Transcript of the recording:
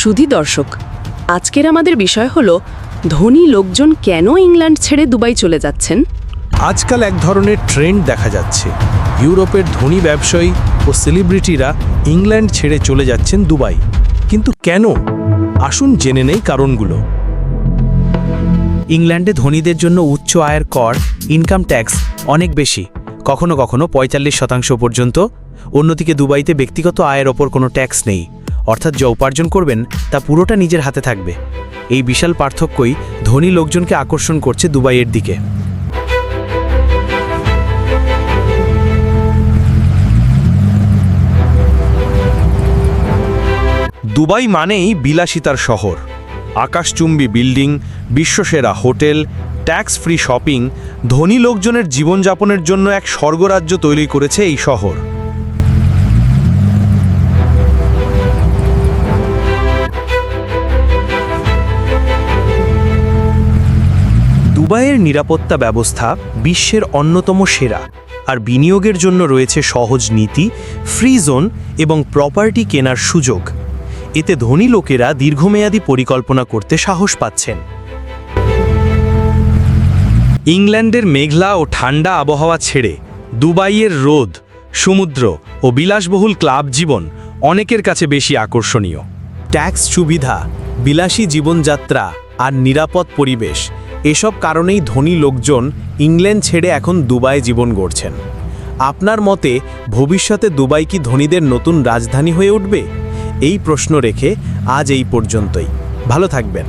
সুধী দর্শক, আজকের আমাদের বিষয় হলো ধনী লোকজন কেন ইংল্যান্ড ছেড়ে দুবাই চলে যাচ্ছেন। আজকাল এক ধরনের ট্রেন্ড দেখা যাচ্ছে। ইউরোপের ধনী ব্যবসায়ী ও সেলিব্রিটিরা ইংল্যান্ড ছেড়ে চলে যাচ্ছেন দুবাই। কিন্তু কেন? আসুন জেনে নেই কারণগুলো। ইংল্যান্ডে ধনীদের জন্য উচ্চ আয়ের কর, ইনকাম ট্যাক্স অনেক বেশি, কখনো কখনো 45% পর্যন্ত। অন্যদিকে দুবাইতে ব্যক্তিগত আয়ের ওপর কোনো ট্যাক্স নেই, অর্থাৎ যা উপার্জন করবেন তা পুরোটা নিজের হাতে থাকবে। এই বিশাল পার্থক্যই ধনী লোকজনকে আকর্ষণ করছে দুবাইয়ের দিকে। দুবাই মানেই বিলাসিতার শহর। আকাশচুম্বী বিল্ডিং, বিশ্বসেরা হোটেল, ট্যাক্স ফ্রি শপিং, ধনী লোকজনের জীবনযাপনের জন্য এক স্বর্গরাজ্য তৈরি করেছে এই শহর। দুবাইয়ের নিরাপত্তা ব্যবস্থা বিশ্বের অন্যতম সেরা, আর বিনিয়োগের জন্য রয়েছে সহজ নীতি, ফ্রি জোন এবং প্রপার্টি কেনার সুযোগ। এতে ধনী লোকেরা দীর্ঘমেয়াদী পরিকল্পনা করতে সাহস পাচ্ছেন। ইংল্যান্ডের মেঘলা ও ঠান্ডা আবহাওয়া ছেড়ে দুবাইয়ের রোদ, সমুদ্র ও বিলাসবহুল ক্লাব জীবন অনেকের কাছে বেশি আকর্ষণীয়। ট্যাক্স সুবিধা, বিলাসী জীবনযাত্রা আর নিরাপদ পরিবেশ, এসব কারণেই ধনী লোকজন ইংল্যান্ড ছেড়ে এখন দুবাই জীবন গড়ছেন। আপনার মতে ভবিষ্যতে দুবাই কি ধনীদের নতুন রাজধানী হয়ে উঠবে? এই প্রশ্ন রেখে আজ এই পর্যন্তই। ভালো থাকবেন।